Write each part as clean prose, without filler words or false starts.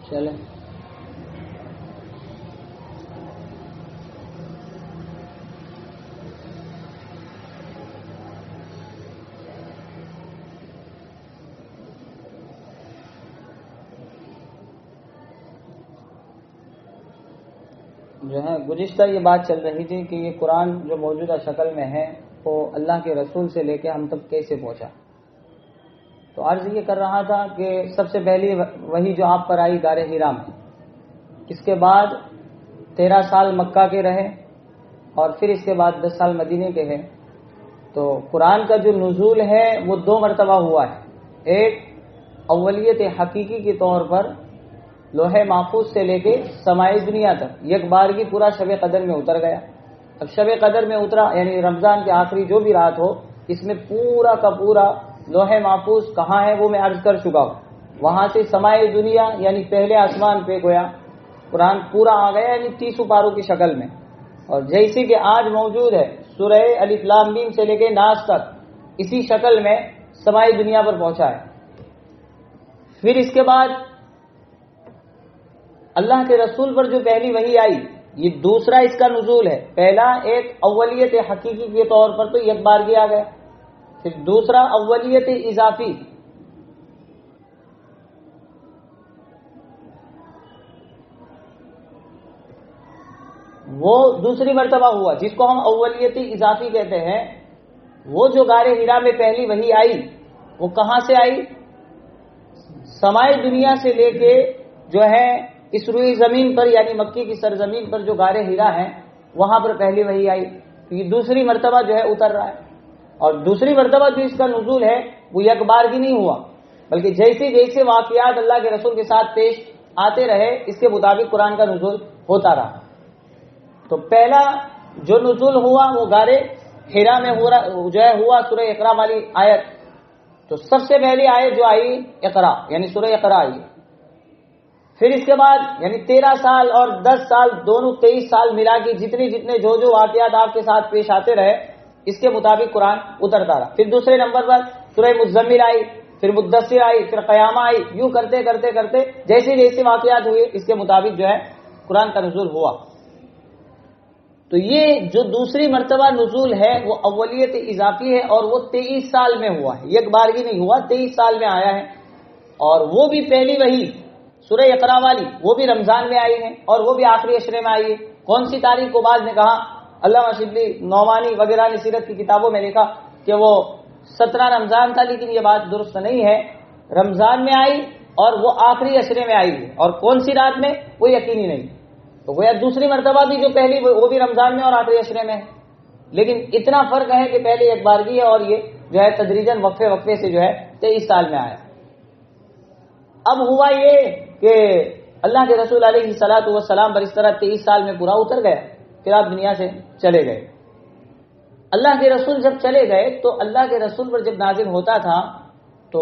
چلیں جو ہے گزشتہ یہ بات چل رہی تھی کہ یہ قرآن جو موجودہ شکل میں ہے وہ اللہ کے رسول سے لے کے ہم تک کیسے پہنچا. تو عرض یہ کر رہا تھا کہ سب سے پہلی وہی جو آپ پر آئی غار حرا میں، اس کے بعد 13 سال مکہ کے رہے اور پھر اس کے بعد 10 سال مدینے کے ہیں. تو قرآن کا جو نزول ہے وہ 2 مرتبہ ہوا ہے. ایک اولیت حقیقی کے طور پر لوح محفوظ سے لے کے سمائی دنیا تک یک بارگی پورا شب قدر میں اتر گیا. اب شب قدر میں اترا یعنی رمضان کے آخری جو بھی رات ہو، اس میں پورا کا پورا لوح محفوظ کہاں ہے وہ میں عرض کر چکا ہوں. وہاں سے سمائی دنیا یعنی پہلے آسمان پہ گویا قرآن پورا آ گیا، یعنی 30 پاروں کی شکل میں. اور جیسے کہ آج موجود ہے سورہ الف لام میم سے لے کے ناس تک اسی شکل میں سمائی دنیا پر پہنچا ہے. پھر اس کے بعد اللہ کے رسول پر جو پہلی وحی آئی، یہ دوسرا اس کا نزول ہے. پہلا ایک اولیت حقیقی کے طور پر تو یک بارگی آ گیا، پھر دوسرا اولیت اضافی. وہ دوسری مرتبہ ہوا جس کو ہم اولیت اضافی کہتے ہیں. وہ جو غار حرا میں پہلی وحی آئی وہ کہاں سے آئی؟ سمائی دنیا سے لے کے جو ہے اس روئی زمین پر یعنی مکی کی سرزمین پر جو غار حرا ہے وہاں پر پہلی وحی آئی. یہ دوسری مرتبہ جو ہے اتر رہا ہے. اور دوسری مرتبہ جو اس کا نزول ہے وہ یک بارگی نہیں ہوا، بلکہ جیسے جیسے واقعات اللہ کے رسول کے ساتھ پیش آتے رہے اس کے مطابق قرآن کا نزول ہوتا رہا. تو پہلا جو نزول ہوا وہ غار حرا میں ہوا سورہ اقرا والی آیت. تو سب سے پہلی آیت جو آئی اقرا یعنی سورہ اقرا آئی. پھر اس کے بعد یعنی 13 سال اور 10 سال دونوں 23 سال ملا کے جتنے جو واقعات آپ کے ساتھ پیش آتے رہے اس کے مطابق قرآن اترتا رہا. پھر دوسرے نمبر پر سورہ مزمل آئی، پھر مدثر آئی، پھر قیامہ آئی. یوں کرتے کرتے کرتے جیسے جیسے واقعات ہوئے اس کے مطابق جو ہے قرآن کا نزول ہوا. تو یہ جو دوسری مرتبہ نزول ہے وہ اولیت اضافی ہے اور وہ 23 سال میں ہوا ہے، یک بارگی نہیں ہوا، 23 سال میں آیا ہے. اور وہ بھی پہلی وحی سورہ اقرا والی وہ بھی رمضان میں آئی ہے اور وہ بھی آخری عشرے میں آئی ہے. کون سی تاریخ کو بعد نے کہا، علامہ شبلی نعمانی وغیرہ نے سیرت کی کتابوں میں لکھا کہ وہ 17 رمضان تھا، لیکن یہ بات درست نہیں ہے. رمضان میں آئی اور وہ آخری عشرے میں آئی ہے، اور کون سی رات میں وہ یقینی نہیں. تو وہ دوسری مرتبہ بھی جو پہلی وہ بھی رمضان میں اور آخری عشرے میں ہے، لیکن اتنا فرق ہے کہ پہلے ایک بارگی ہے اور یہ جو ہے تدریجاً وقفے سے جو ہے 23 سال میں آیا. اب ہوا یہ کہ اللہ کے رسول علیہ الصلوۃ والسلام پر اس طرح 23 سال میں پورا اتر گیا، پھر آپ دنیا سے چلے گئے. اللہ کے رسول جب چلے گئے تو اللہ کے رسول پر جب نازل ہوتا تھا تو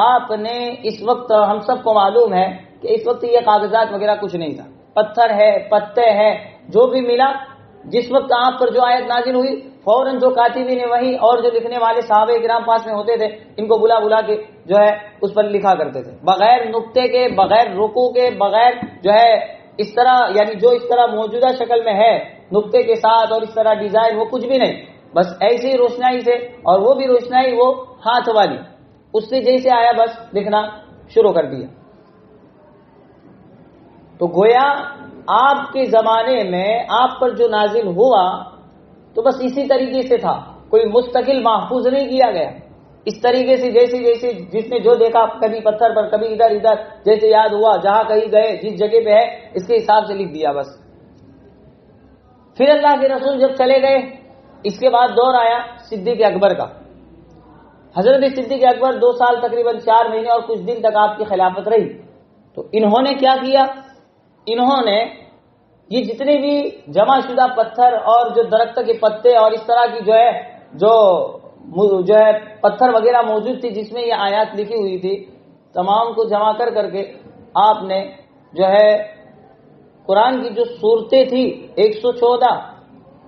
آپ نے اس وقت ہم سب کو معلوم ہے کہ اس وقت یہ کاغذات وغیرہ کچھ نہیں تھا، پتھر ہے پتے ہیں جو بھی ملا. جس وقت آپ پر جو آیت نازل ہوئی فوراً جو کاتبین وحی اور جو لکھنے والے صحابہ کرام پاس میں ہوتے تھے ان کو بلا کے جو ہے اس پر لکھا کرتے تھے، بغیر نقطے کے، بغیر رکوع کے، بغیر جو ہے اس طرح یعنی جو اس طرح موجودہ شکل میں ہے نقطے کے ساتھ اور اس طرح ڈیزائن، وہ کچھ بھی نہیں، بس ایسی روشنائی سے. اور وہ بھی روشنائی وہ ہاتھ والی، اس سے جیسے آیا بس لکھنا شروع کر دیا. تو گویا آپ کے زمانے میں آپ پر جو نازل ہوا تو بس اسی طریقے سے تھا، کوئی مستقل محفوظ نہیں کیا گیا. اس طریقے سے جیسے جس نے جو دیکھا کبھی پتھر پر کبھی ادھر جیسے یاد ہوا جہاں کہیں گئے جس جگہ پہ ہے اس کے حساب سے لکھ دیا بس. پھر اللہ کے رسول جب چلے گئے اس کے بعد دور آیا صدیق اکبر کا. حضرت صدیق اکبر 2 سال تقریباً 4 مہینے اور کچھ دن تک آپ کی خلافت رہی. تو انہوں نے کیا کیا، انہوں نے یہ جتنے بھی جمع شدہ پتھر اور جو درخت کے پتے اور اس طرح کی جو ہے پتھر وغیرہ موجود تھی جس میں یہ آیات لکھی ہوئی تھی، تمام کو جمع کر کے آپ نے جو ہے قرآن کی جو صورتیں تھی 114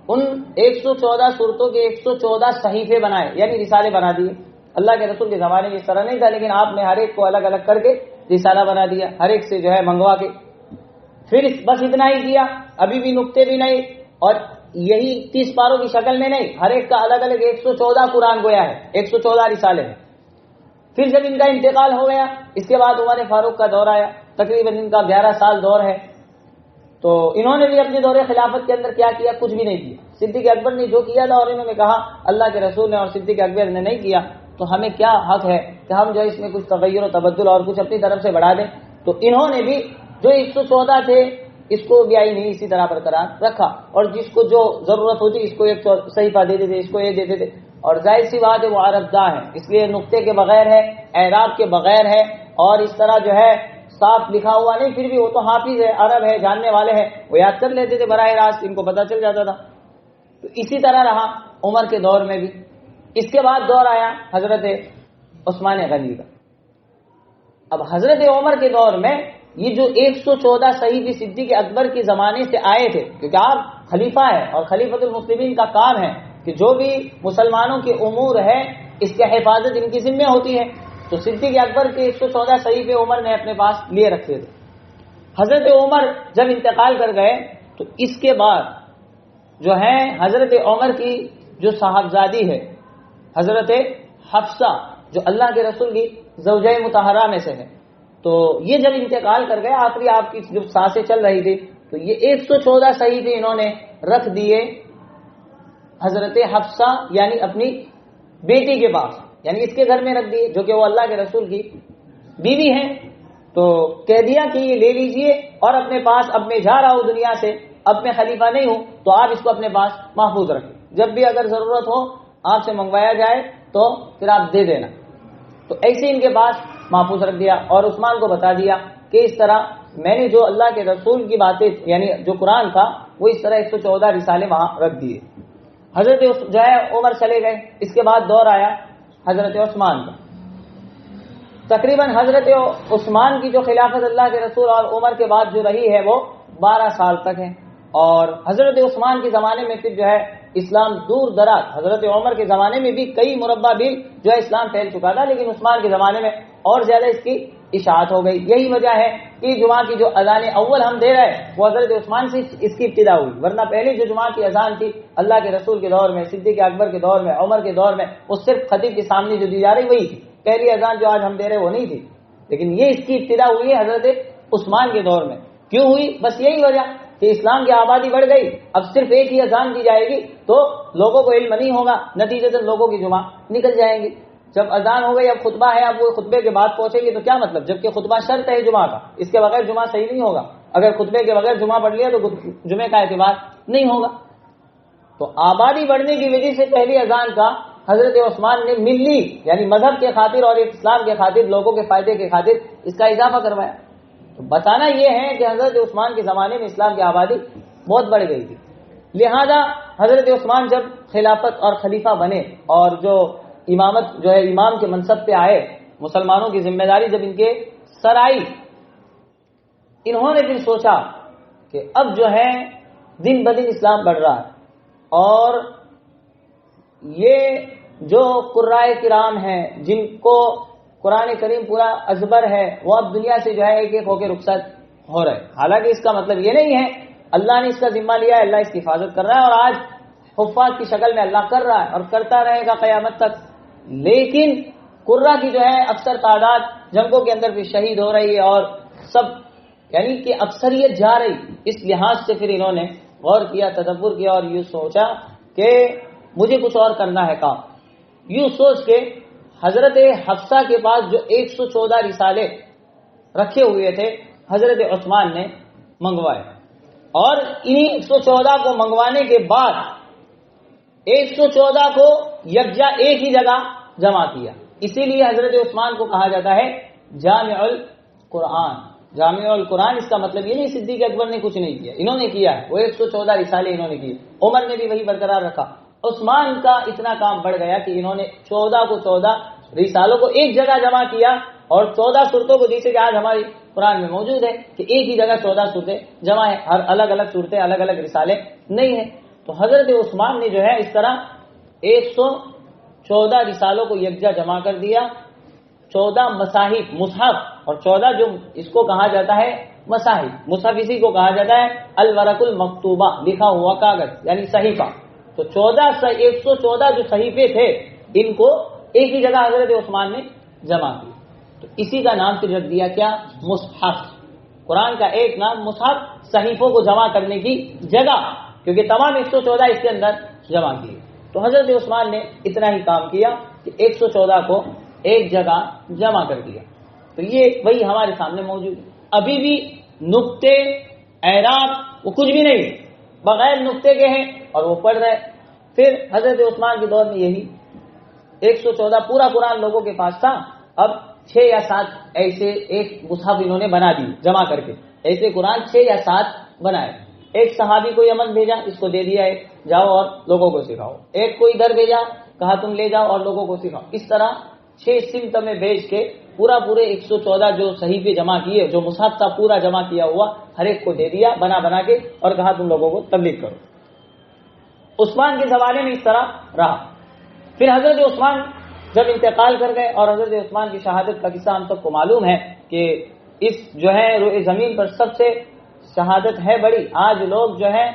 ان 114 صورتوں کے 114 صحیفے بنائے یعنی رسالے بنا دیے. اللہ کے رسول کے زمانے میں اس طرح نہیں تھا، لیکن آپ نے ہر ایک کو الگ الگ کر کے رسالہ بنا دیا ہر ایک سے جو ہے منگوا کے. پھر بس اتنا ہی کیا, ابھی بھی نقطے بھی نہیں, اور یہی 30 پاروں کی شکل میں نہیں, ہر ایک کا الگ الگ 114 قرآن گویا ہے, 114 رسالے ہیں. پھر جب ان کا انتقال ہو گیا, اس کے بعد عمر فاروق کا دور آیا, تقریباً ان کا 11 سال دور ہے. تو انہوں نے بھی اپنے دور خلافت کے اندر کیا کیا؟ کچھ بھی نہیں کیا. صدیق اکبر نے جو کیا تھا اور انہوں نے کہا اللہ کے رسول نے اور صدیق اکبر نے نہیں کیا, تو ہمیں کیا حق ہے کہ ہم جو اس میں کچھ تغیر و تبدل اور کچھ اپنی طرف سے بڑھا دیں. تو انہوں نے بھی جو 114 تھے اس کو بھی آئی نہیں اسی طرح برقرار رکھا, اور جس کو جو ضرورت ہوتی اس کو ایک صحیفہ دے دیتے, اس کو یہ دیتے تھے. اور ظاہر سی بات ہے وہ عرب داں ہے, اس لیے نقطے کے بغیر ہے, اعراب کے بغیر ہے, اور اس طرح جو ہے صاف لکھا ہوا نہیں, پھر بھی وہ تو حافظ ہے, عرب ہے, جاننے والے ہیں, وہ یاد کر لیتے تھے براہ راست, ان کو پتہ چل جاتا تھا. تو اسی طرح رہا عمر کے دور میں بھی. اس کے بعد دور آیا حضرت عثمان غنی کا. اب حضرت عمر کے دور میں یہ جو 114 صحیفے صدیق اکبر کے زمانے سے آئے تھے, کیونکہ آپ خلیفہ ہے اور خلیفۃ المسلمین کا کام ہے کہ جو بھی مسلمانوں کے امور ہے اس کی حفاظت ان کی ذمہ ہوتی ہے. تو صدیق اکبر کے 114 صحیفے عمر نے اپنے پاس لیے رکھے تھے. حضرت عمر جب انتقال کر گئے تو اس کے بعد جو ہے حضرت عمر کی جو صاحبزادی ہے حضرت حفصہ, جو اللہ کے رسول کی زوجہ مطہرہ میں سے ہے, تو یہ جب انتقال کر گئے, آخری آپ کی جب سانسیں چل رہی تھی, تو یہ 114 صحیفے انہوں نے رکھ دیے حضرت حفصہ یعنی اپنی بیٹی کے پاس, یعنی اس کے گھر میں رکھ دیے, جو کہ وہ اللہ کے رسول کی بیوی ہیں. تو کہہ دیا کہ یہ لے لیجئے اور اپنے پاس, اب میں جا رہا ہوں دنیا سے, اب میں خلیفہ نہیں ہوں, تو آپ اس کو اپنے پاس محفوظ رکھیں, جب بھی اگر ضرورت ہو آپ سے منگوایا جائے تو پھر آپ دے دینا. تو ایسے ان کے پاس محفوظ رکھ دیا, اور عثمان کو بتا دیا کہ اس طرح میں نے جو اللہ کے رسول کی باتیں یعنی جو قرآن تھا وہ اس طرح 114 رسالے وہاں رکھ دیے. حضرت جو ہے عمر چلے گئے, اس کے بعد دور آیا حضرت عثمان کا. تقریباً حضرت عثمان کی جو خلافت اللہ کے رسول اور عمر کے بعد جو رہی ہے وہ 12 سال تک ہے. اور حضرت عثمان کے زمانے میں پھر جو ہے اسلام دور دراز, حضرت عمر کے زمانے میں بھی کئی مربع بھی جو ہے اسلام پھیل چکا تھا, لیکن عثمان کے زمانے میں اور زیادہ اس کی اشاعت ہو گئی. یہی وجہ ہے کہ جمعہ کی جو اذان اول ہم دے رہے وہ حضرت عثمان سے اس کی ابتدا ہوئی, ورنہ پہلے جو جمعہ کی اذان تھی اللہ کے رسول کے دور میں, صدیق اکبر کے دور میں, عمر کے دور میں, وہ صرف خطیب کے سامنے جو دی جا رہی وہی تھی. پہلی اذان جو آج ہم دے رہے وہ نہیں تھی, لیکن یہ اس کی ابتدا ہوئی ہے حضرت عثمان کے دور میں. کیوں ہوئی؟ بس یہی وجہ کہ اسلام کی آبادی بڑھ گئی, اب صرف ایک ہی اذان دی جائے گی تو لوگوں کو علم نہیں ہوگا, نتیجتاً لوگوں کی جمعہ نکل جائیں گی. جب اذان ہو گئی اب خطبہ ہے, اب وہ خطبے کے بعد پہنچیں گے تو کیا مطلب, جبکہ خطبہ شرط ہے جمعہ کا, اس کے بغیر جمعہ صحیح نہیں ہوگا. اگر خطبے کے بغیر جمعہ پڑھ لیا تو جمعے کا اعتبار نہیں ہوگا. تو آبادی بڑھنے کی وجہ سے پہلی اذان کا حضرت عثمان نے ملی یعنی مذہب کے خاطر اور اسلام کے خاطر, لوگوں کے فائدے کے خاطر اس کا اضافہ کروایا. تو بتانا یہ ہے کہ حضرت عثمان کے زمانے میں اسلام کی آبادی بہت بڑھ گئی تھی. لہذا حضرت عثمان جب خلافت اور خلیفہ بنے اور جو امامت جو ہے امام کے منصب پہ آئے, مسلمانوں کی ذمہ داری جب ان کے سر آئی, انہوں نے پھر سوچا کہ اب جو ہے دن بدن اسلام بڑھ رہا ہے, اور یہ جو قرائے کرام ہیں جن کو قرآن کریم پورا ازبر ہے وہ اب دنیا سے جو ہے ایک ایک ہو کے رخصت ہو رہے. حالانکہ اس کا مطلب یہ نہیں ہے, اللہ نے اس کا ذمہ لیا ہے, اللہ اس کی حفاظت کر رہا ہے, اور آج حفاظ کی شکل میں اللہ کر رہا ہے اور کرتا رہے گا قیامت تک. لیکن قرہ کی جو ہے اکثر تعداد جنگوں کے اندر بھی شہید ہو رہی ہے, اور سب یعنی کہ اکثریت جا رہی. اس لحاظ سے پھر انہوں نے غور کیا, تدبر کیا, اور یوں سوچا کہ مجھے کچھ اور کرنا ہے کام. یوں سوچ کے حضرت حفصہ کے پاس جو 114 رسالے رکھے ہوئے تھے حضرت عثمان نے منگوائے, اور انہی 114 کو منگوانے کے بعد 114 کو یکجا ایک ہی جگہ جمع کیا. اسی لیے حضرت عثمان کو کہا جاتا ہے جامع القرآن. جامع القرآن اس کا مطلب یہ نہیں صدیق اکبر نے کچھ نہیں کیا, انہوں نے کیا ہے, وہ 114 رسالے انہوں نے کیے. عمر نے بھی وہی برقرار رکھا. عثمان کا اتنا کام بڑھ گیا کہ انہوں نے 14 رسالوں کو ایک جگہ جمع کیا, اور 14 صورتوں کو جیسے کہ آج ہماری قرآن میں موجود ہے کہ ایک ہی جگہ 14 صورتیں جمع ہیں, ہر الگ الگ صورتیں الگ الگ رسالے نہیں ہیں. تو حضرت عثمان نے جو ہے اس طرح 114 رسالوں کو یکجا جمع کر دیا, 14 مصاحف مصحف اور 14 جو اس کو کہا جاتا ہے مصاحف. مصحف اسی کو کہا جاتا ہے الورق المکتوبہ، لکھا ہوا کاغذ یعنی صحیفہ. تو 114 جو صحیفے تھے ان کو ایک ہی جگہ حضرت عثمان نے جمع کی. تو اسی کا نام پھر رکھ دیا کیا؟ مصحف. قرآن کا ایک نام مصحف، صحیفوں کو جمع کرنے کی جگہ، کیونکہ تمام 114 اس کے اندر جمع کیے. تو حضرت عثمان نے اتنا ہی کام کیا کہ 114 کو ایک جگہ جمع کر دیا. تو یہ وہی ہمارے سامنے موجود ہے. ابھی بھی نقطے اعراب وہ کچھ بھی نہیں، بغیر نقطے کے ہیں اور وہ پڑھ رہے. پھر حضرت عثمان کے دور میں یہی 114 پورا قرآن لوگوں کے پاس تھا. اب 6 یا 7 ایسے ایک مصحف انہوں نے بنا دی جمع کر کے. ایسے قرآن 6 یا 7 بنائے. ایک صحابی کو یمن بھیجا، اس کو دے دیا ہے جاؤ اور لوگوں کو سکھاؤ. ایک کو ادھر بھیجا، کہا تم لے جاؤ اور لوگوں کو سکھاؤ. اس طرح 6 سمت میں بھیج کے پورے 114 جو صحیفے جمع کیے، جو مصحف تھا پورا جمع کیا ہوا، ہر ایک کو دے دیا بنا کے اور کہا تم لوگوں کو تبلیغ کرو. عثمان کے زمانے میں اس طرح رہا. پھر حضرت عثمان جب انتقال کر گئے اور حضرت عثمان کی شہادت کا قصہ ہم سب کو معلوم ہے کہ اس جو ہے روئے زمین پر سب سے شہادت ہے بڑی. آج لوگ جو ہے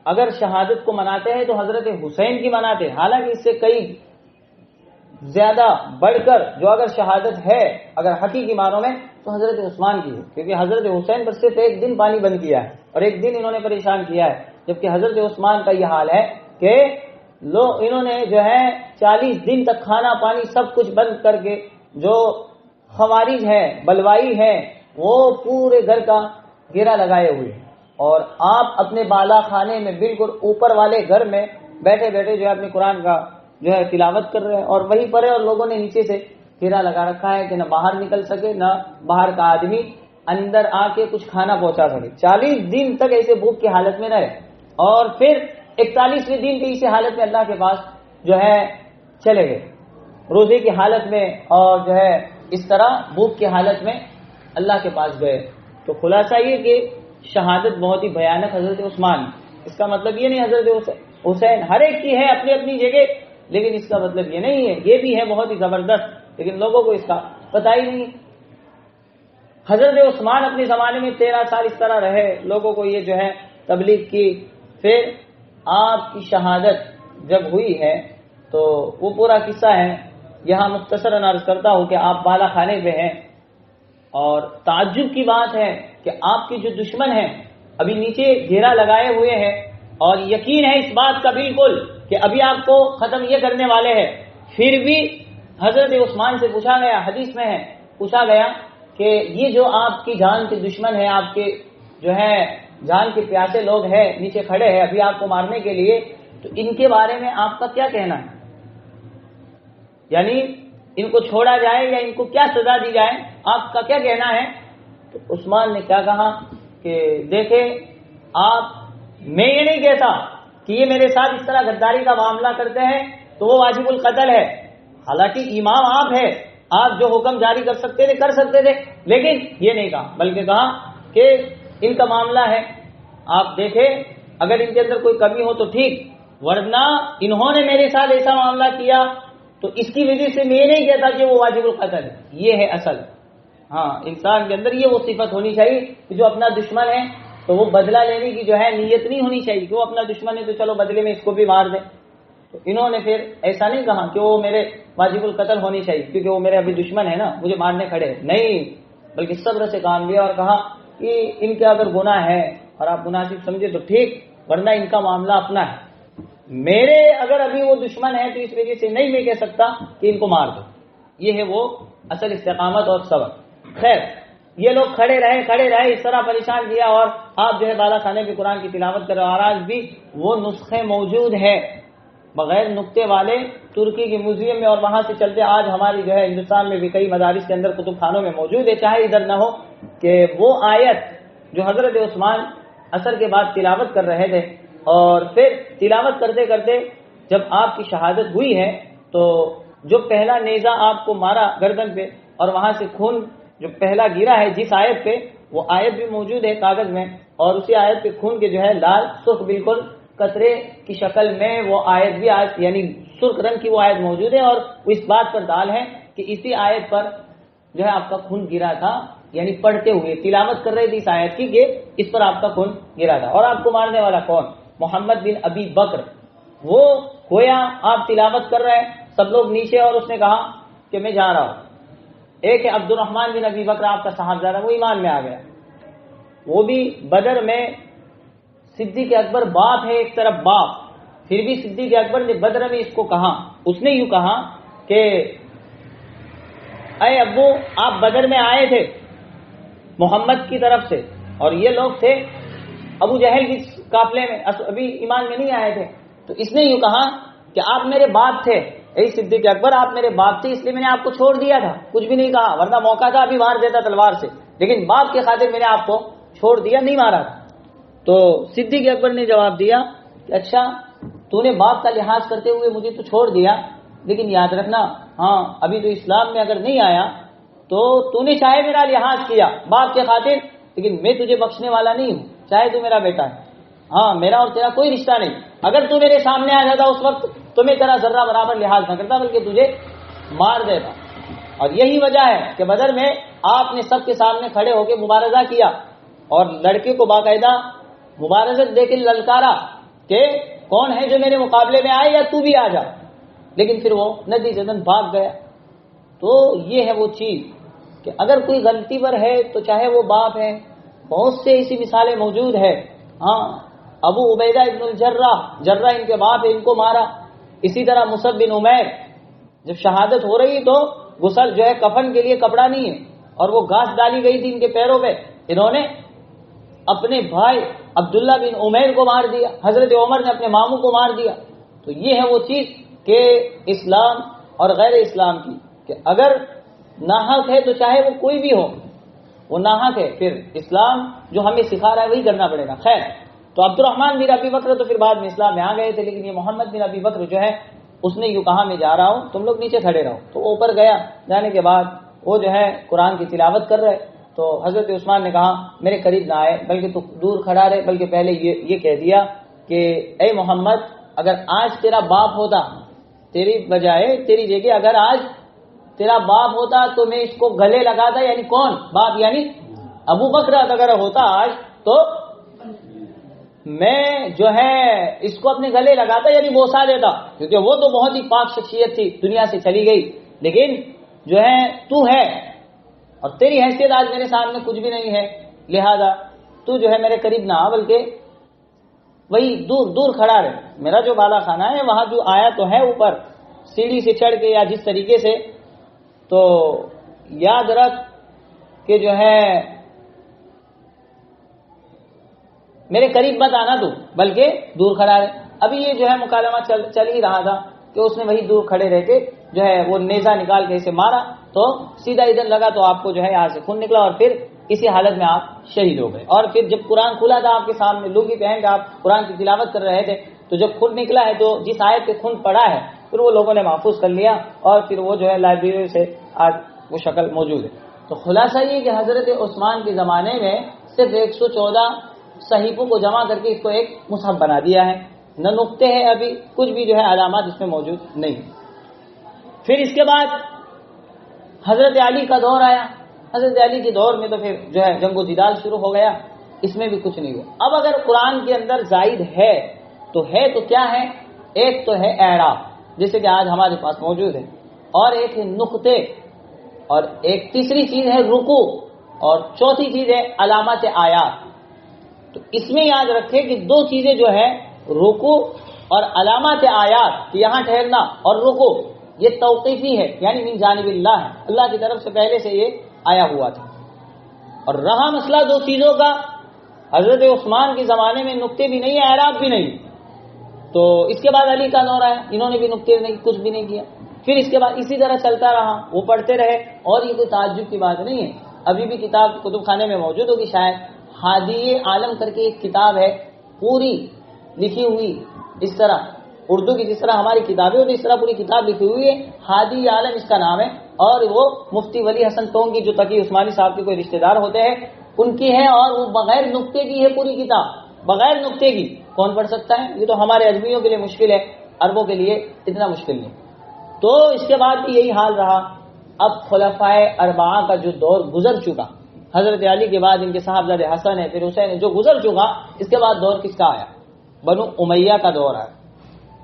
اگر شہادت کو مناتے ہیں تو حضرت حسین کی مناتے ہیں، حالانکہ اس سے کئی زیادہ بڑھ کر جو اگر شہادت ہے اگر حقیقی معنوں میں تو حضرت عثمان کی ہے، کیونکہ حضرت حسین پر صرف ایک دن پانی بند کیا ہے اور ایک دن انہوں نے پریشان کیا ہے. جبکہ حضرت عثمان کا یہ حال ہے کہ انہوں نے جو ہے 40 دن تک کھانا پانی سب کچھ بند کر کے، جو خوارج ہے بلوائی ہے وہ پورے گھر کا گھیرا لگائے ہوئے، اور آپ اپنے بالا خانے میں بالکل اوپر والے گھر میں بیٹھے بیٹھے جو ہے اپنے قرآن کا جو ہے تلاوت کر رہے ہیں اور وہیں پر ہے، اور لوگوں نے نیچے سے گھیرا لگا رکھا ہے کہ نہ باہر نکل سکے نہ باہر کا آدمی اندر آ کے کچھ کھانا پہنچا سکے. 40 دن تک ایسے بھوک کی حالت میں رہے اور پھر 41ویں دن کی اسی حالت میں اللہ کے پاس جو ہے چلے گئے، روزے کی حالت میں اور جو ہے اس طرح بھوک کی حالت میں اللہ کے پاس گئے. تو خلاصہ یہ کہ شہادت بہت ہی بھیانک حضرت عثمان. اس کا مطلب یہ نہیں حضرت حسین ہر ایک کی ہے اپنی اپنی جگہ، لیکن اس کا مطلب یہ نہیں ہے، یہ بھی ہے بہت ہی زبردست، لیکن لوگوں کو اس کا پتہ ہی نہیں. حضرت عثمان اپنے زمانے میں 13 سال اس طرح رہے، لوگوں کو یہ جو ہے تبلیغ کی. پھر آپ کی شہادت جب ہوئی ہے تو وہ پورا قصہ ہے، یہاں مختصراً عرض کرتا ہوں کہ آپ بالا خانے پہ ہیں اور تعجب کی بات ہے کہ آپ کی جو دشمن ہیں ابھی نیچے گھیرا لگائے ہوئے ہیں اور یقین ہے اس بات کا بالکل کہ ابھی آپ کو ختم یہ کرنے والے ہیں. پھر بھی حضرت عثمان سے پوچھا گیا، حدیث میں ہے پوچھا گیا کہ یہ جو آپ کی جان کے دشمن ہیں، آپ کے جو ہے جان کے پیاسے لوگ ہیں نیچے کھڑے ہیں ابھی آپ کو مارنے کے لیے، تو ان کے بارے میں آپ کا کیا کہنا ہے؟ یعنی ان کو چھوڑا جائے یا ان کو کیا سزا دی جائے، آپ کا کیا کہنا ہے؟ تو عثمان نے کیا کہا کہ دیکھیں آپ، میں یہ نہیں کہتا کہ یہ میرے ساتھ اس طرح غداری کا معاملہ کرتے ہیں تو وہ واجب القتل ہے، حالانکہ امام آپ ہے، آپ جو حکم جاری کر سکتے تھے کر سکتے تھے، لیکن یہ نہیں کہا، بلکہ کہا کہ ان کا معاملہ ہے، آپ دیکھیں اگر ان کے اندر کوئی کمی ہو تو ٹھیک، ورنہ انہوں نے میرے ساتھ ایسا معاملہ کیا تو اس کی وجہ سے میں یہ نہیں کہتا کہ وہ واجب القتل ہے. یہ ہے اصل. ہاں انسان کے اندر یہ وہ صفت ہونی چاہیے کہ جو اپنا دشمن ہے تو وہ بدلہ لینے کی جو ہے نیت نہیں ہونی چاہیے کہ وہ اپنا دشمن ہے تو چلو بدلے میں اس کو بھی مار دیں. تو انہوں نے پھر ایسا نہیں کہا کہ وہ میرے واجب القتل ہونی چاہیے کیونکہ وہ میرے ابھی دشمن ہے نا مجھے مارنے کھڑے، نہیں، بلکہ صبر سے کام لیا اور کہا کہ ان کے اگر گناہ ہے اور آپ مناسب سمجھے تو ٹھیک، ورنہ ان کا معاملہ اپنا ہے، میرے اگر ابھی وہ دشمن ہے تو اس وجہ سے نہیں میں کہہ سکتا کہ ان کو مار دو. یہ ہے وہ اصل استقامت اور صبر. خیر یہ لوگ کھڑے رہے اس طرح پریشان کیا اور آپ جو ہے بالا خانے پہ قرآن کی تلاوت کر رہے، اور آج بھی وہ نسخے موجود ہے بغیر نقطے والے ترکی کے میوزیم میں، اور وہاں سے چلتے آج ہماری جو ہے ہندوستان میں بھی کئی مدارس کے اندر کتب خانوں میں موجود ہے. چاہے ادھر نہ ہو کہ وہ آیت جو حضرت عثمان عصر کے بعد تلاوت کر رہے تھے اور پھر تلاوت کرتے کرتے جب آپ کی شہادت ہوئی ہے تو جو پہلا نیزہ آپ کو مارا گردن پہ اور وہاں سے خون جو پہلا گرا ہے جس آیت پہ، وہ آیت بھی موجود ہے کاغذ میں، اور اسی آیت پہ خون کے جو ہے لال سرخ بالکل قطرے کی شکل میں وہ آیت بھی یعنی سرخ رنگ کی وہ آیت موجود ہے، اور وہ اس بات پر دال ہے کہ اسی آیت پر جو ہے آپ کا خون گرا تھا، یعنی پڑھتے ہوئے تلاوت کر رہے تھے اس آیت کی کہ اس پر آپ کا خون گرا تھا. اور آپ کو مارنے والا کون؟ محمد بن ابی بکر. وہ گویا آپ تلاوت کر رہے ہیں، سب لوگ نیچے، اور اس نے کہا کہ میں جا رہا ہوں. ایک ہے عبد الرحمن بن ابی بکر، آپ کا صاحبزادہ، وہ ایمان میں آ گیا. وہ بھی بدر میں صدیق اکبر باپ ہے ایک طرف باپ، پھر بھی صدیق اکبر نے بدر میں اس کو کہا، اس نے یوں کہا کہ اے ابو، آپ بدر میں آئے تھے محمد کی طرف سے، اور یہ لوگ تھے ابو جہل کی قافلے میں، ابھی ایمان میں نہیں آئے تھے. تو اس نے یوں کہا کہ آپ میرے باپ تھے، اے صدیق اکبر آپ میرے باپ تھے، اس لیے میں نے آپ کو چھوڑ دیا تھا، کچھ بھی نہیں کہا، ورنہ موقع تھا ابھی مار دیتا تلوار سے، لیکن باپ کے خاطر میں نے آپ کو چھوڑ دیا، نہیں مارا تھا. تو صدیق اکبر نے جواب دیا کہ اچھا، تو نے باپ کا لحاظ کرتے ہوئے مجھے تو چھوڑ دیا، لیکن یاد رکھنا ہاں ابھی تو اسلام میں اگر نہیں آیا تو نے چاہے میرا لحاظ کیا باپ کے خاطر، لیکن میں تجھے بخشنے والا نہیں ہوں، چاہے تو میرا بیٹا ہے، ہاں میرا اور تیرا کوئی رشتہ نہیں. اگر تو میرے سامنے آ جاتا اس وقت تو میں تیرا ذرہ برابر لحاظ نہ کرتا، بلکہ تجھے مار دیتا. اور یہی وجہ ہے کہ بدر میں آپ نے سب کے سامنے کھڑے ہو کے مبارزہ کیا، اور لڑکے کو باقاعدہ مبارزت دے کے للکارا کہ کون ہے جو میرے مقابلے میں آئے یا تو بھی آ جا، لیکن پھر وہ نتیجتاً بھاگ گیا. تو یہ ہے وہ چیز کہ اگر کوئی غلطی پر ہے تو چاہے وہ باپ ہے، بہت سے ایسی مثالیں موجود ہے. ہاں ابو عبیدہ ابن الجرہ ان کے باپ ہے، ان کو مارا. اسی طرح مصعب بن عمیر، جب شہادت ہو رہی تو غسل جو ہے کفن کے لیے کپڑا نہیں ہے، اور وہ گھاس ڈالی گئی تھی ان کے پیروں پہ، انہوں نے اپنے بھائی عبداللہ بن عمیر کو مار دیا، حضرت عمر نے اپنے ماموں کو مار دیا. تو یہ ہے وہ چیز کہ اسلام اور غیر اسلام کی، کہ اگر ناحق ہے تو چاہے وہ کوئی بھی ہو وہ ناحق ہے، پھر اسلام جو ہمیں سکھا رہا ہے وہی کرنا پڑے گا. خیر، تو عبد الرحمن بن ابی بکر تو پھر بعد میں اسلام میں آ گئے تھے، لیکن یہ محمد بن ابی بکر جو ہے اس نے یوں کہا میں جا رہا ہوں، تم لوگ نیچے کھڑے رہو. تو وہ اوپر گیا، جانے کے بعد وہ جو ہے قرآن کی تلاوت کر رہے. تو حضرت عثمان نے کہا میرے قریب نہ آئے، بلکہ تو دور کھڑا رہے، بلکہ پہلے یہ کہہ دیا کہ اے محمد، اگر آج تیرا باپ ہوتا تیری بجائے، تیری جگہ اگر آج تیرا باپ ہوتا تو میں اس کو گلے لگاتا. یعنی کون باپ؟ یعنی ابو بکر اگر ہوتا آج تو میں جو ہے اس کو اپنے گلے لگاتا، یعنی بوسا دیتا، کیونکہ وہ تو بہت ہی پاک شخصیت تھی، دنیا سے چلی گئی، لیکن جو ہے تو ہے اور تیری حیثیت آج میرے سامنے کچھ بھی نہیں ہے، لہذا تو جو ہے میرے قریب نہ آ، بلکہ وہی دور دور کھڑا رہے. میرا جو بالا خانہ ہے وہاں جو آیا تو ہے اوپر سیڑھی سے چڑھ کے یا جس طریقے سے، تو یاد رکھ کہ جو ہے میرے قریب مت آنا تو، بلکہ دور کھڑا رہے. ابھی یہ جو ہے مکالمہ چل ہی رہا تھا کہ اس نے وہی دور کھڑے رہ کے جو ہے وہ نیزہ نکال کے اسے مارا، تو سیدھا ادھر لگا تو آپ کو جو ہے یہاں سے خون نکلا، اور پھر اسی حالت میں آپ شہید ہو گئے. اور پھر جب قرآن کھلا تھا آپ کے سامنے، لنگی پہن کے آپ قرآن کی تلاوت کر رہے تھے، تو جب خون نکلا ہے تو جس آیت پہ خون پڑا ہے پھر وہ لوگوں نے محفوظ کر لیا، اور پھر وہ جو ہے لائبریری سے آج وہ شکل موجود ہے. تو خلاصہ یہ کہ حضرت عثمان کے زمانے میں صرف 114 صحیفوں کو جمع کر کے اس کو ایک مصحف بنا دیا ہے، نہ نقطے ہیں ابھی، کچھ بھی جو ہے علامات اس میں موجود نہیں. پھر اس کے بعد حضرت علی کا دور آیا. حضرت علی کے دور میں تو پھر جو ہے جنگ و جدال شروع ہو گیا، اس میں بھی کچھ نہیں ہوا. اب اگر قرآن کے اندر زائد ہے تو کیا ہے؟ ایک تو ہے اعراب، جیسے کہ آج ہمارے پاس موجود ہے، اور ایک ہے نقطے، اور ایک تیسری چیز ہے رکوع، اور چوتھی چیز ہے علامات آیات. تو اس میں یاد رکھے کہ دو چیزیں جو ہے رکوع اور علامات آیات، کہ یہاں ٹھہرنا اور رکوع، یہ توقیفی ہے، یعنی من جانب اللہ ہے، اللہ کی طرف سے پہلے سے یہ آیا ہوا تھا. اور رہا مسئلہ دو چیزوں کا، حضرت عثمان کے زمانے میں نقطے بھی نہیں، اعراب بھی نہیں. تو اس کے بعد علی کا دور آیا، انہوں نے بھی نقطے نہیں، کچھ بھی نہیں کیا. پھر اس کے بعد اسی طرح چلتا رہا، وہ پڑھتے رہے. اور یہ کوئی تعجب کی بات نہیں ہے، ابھی بھی کتاب کتب خانے میں موجود ہوگی شاید، ہادی عالم کر کے ایک کتاب ہے پوری لکھی ہوئی، اس طرح اردو کی جس طرح ہماری کتابیں ہوتی اس طرح پوری کتاب لکھی ہوئی ہے، ہادی عالم اس کا نام ہے. اور وہ مفتی ولی حسن ٹونگی جو تقی عثمانی صاحب کے کوئی رشتہ دار ہوتے ہیں ان کی ہے، اور وہ بغیر نقطے کی ہے پوری کتاب، بغیر نقطے کی. کون پڑھ سکتا ہے؟ یہ تو ہمارے اجمیوں کے لیے مشکل ہے، عربوں کے لیے اتنا مشکل نہیں. تو اس کے بعد بھی یہی حال رہا اب خلفائے اربعہ کا جو دور گزر چکا، حضرت علی کے بعد ان کے صاحبزادے حسن ہے، پھر حسین ہے، جو گزر چکا، اس کے بعد دور کس کا آیا؟ بنو امیہ کا دور آیا۔